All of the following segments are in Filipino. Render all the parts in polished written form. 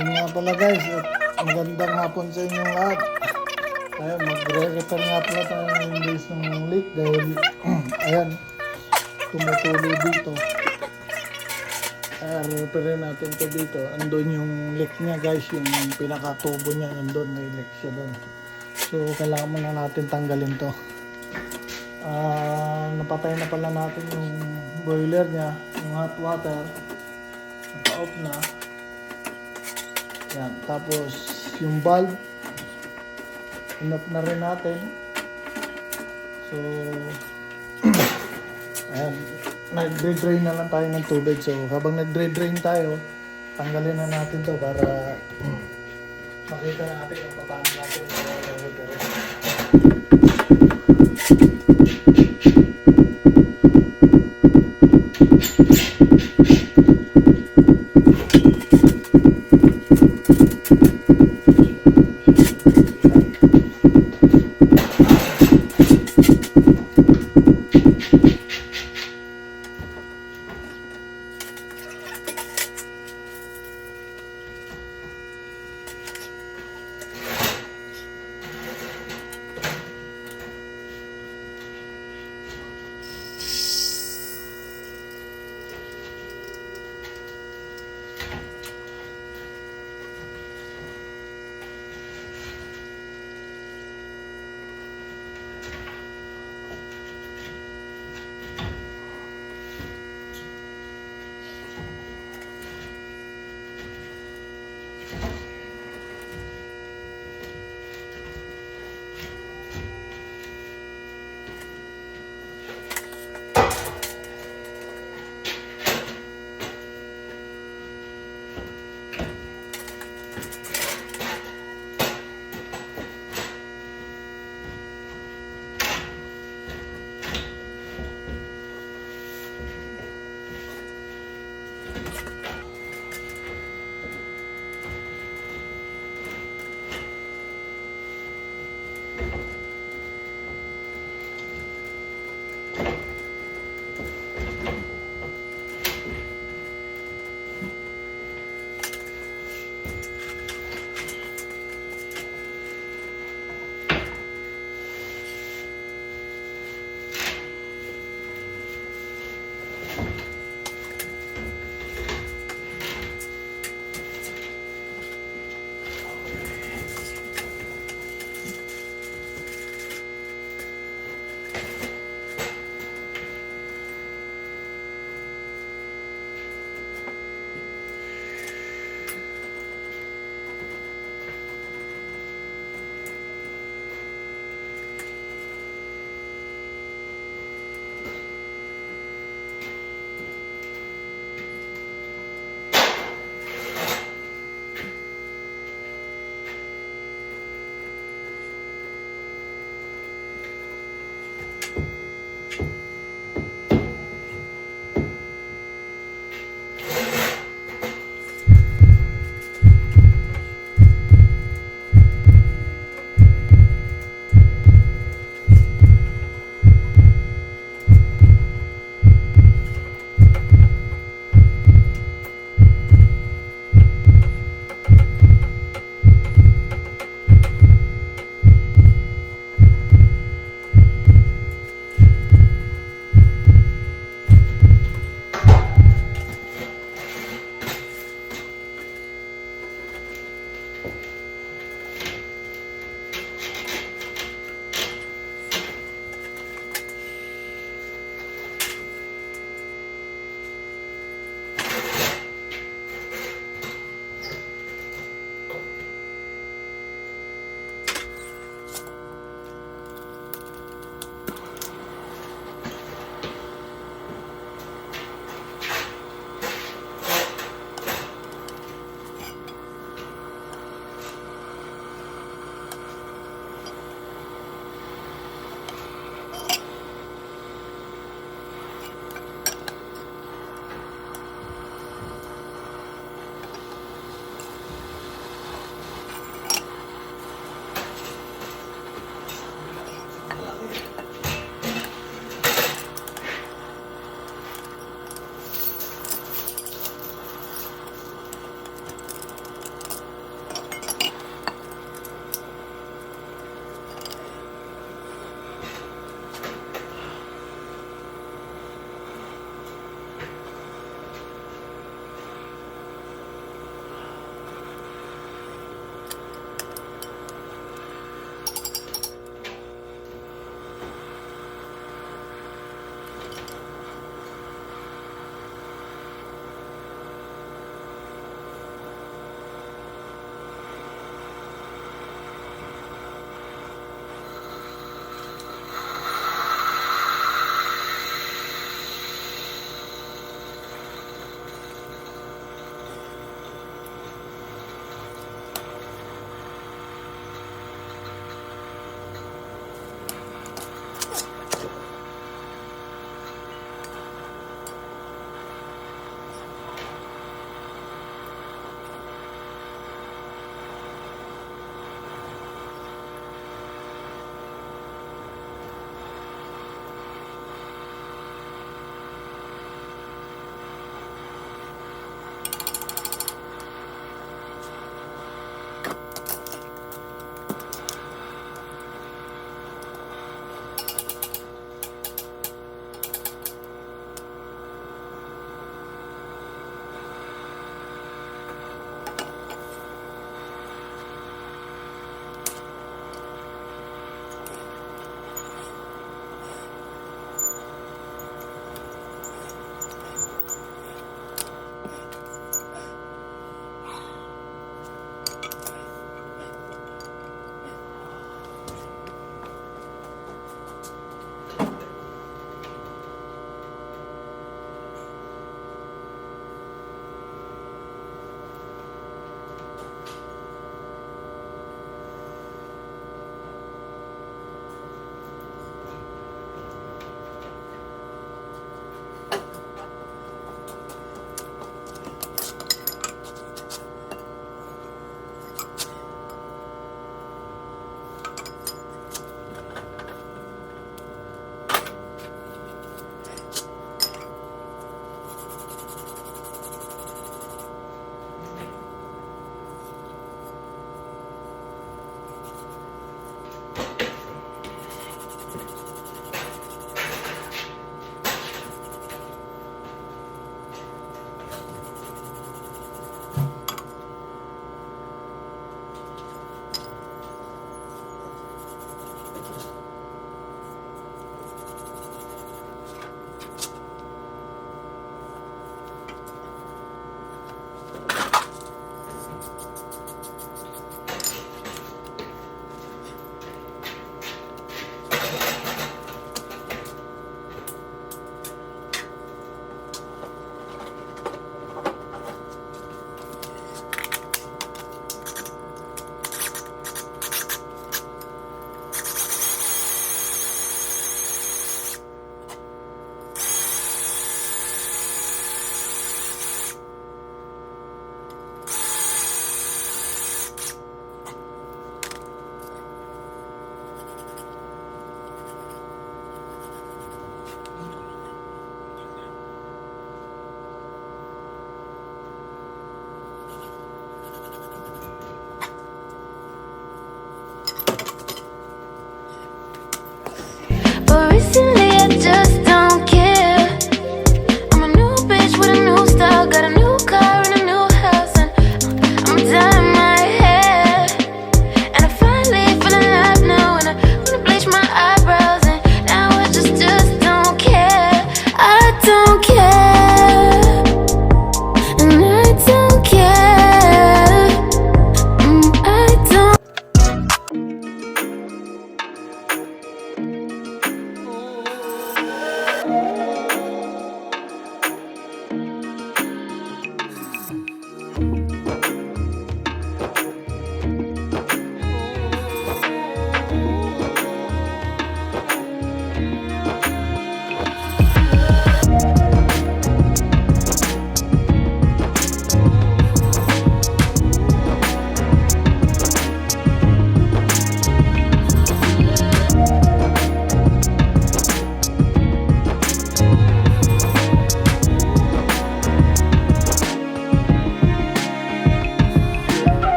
Ayun nga pala guys, at magandang hapon sa inyong lahat. Ayun, magre-repair nga pala tayo ng base ng leak dahil ayan, tumutuloy dito. Ayan, repairin natin to dito. Andun yung leak niya guys, yung pinaka-tubo niya nandun, may leak siya doon. So kailangan muna natin tanggalin to. Napatay na pala natin yung boiler niya, yung hot water. Naka-off na. Yan, tapos yung valve in-off na rin natin. So ayan, nag-drain na lang tayo ng tubig. So habang nag-drain tayo, tanggalin na natin to para makita natin kung paano natin i-repair.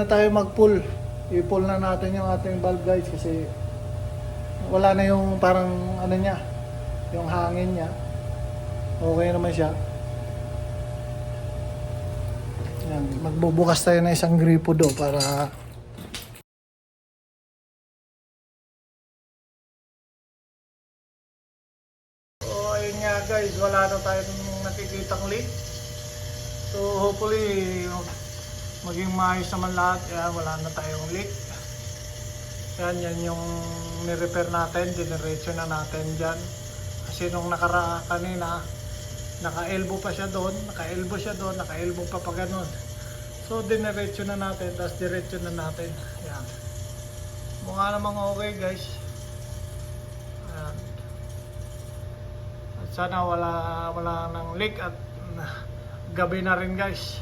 tayo mag-pull. I-pull na natin yung ating valve guys kasi wala na yung parang ano niya, yung hangin niya. Okay naman siya. Yan, magbubukas tayo ng isang gripo do para so ayun nga guys, wala na tayong nakikitang leak. So hopefully maging maayos naman lahat. Yan, wala na tayong leak. Yan yung ni-repair natin, diniretso na natin dyan. Kasi nung kanina, naka-elbow pa siya doon, naka-elbow pa pa ganun. So diniretso na natin, tapos diretso na natin. Yan. Mukha namang okay guys. Yan. At sana wala nang leak at gabi na rin guys.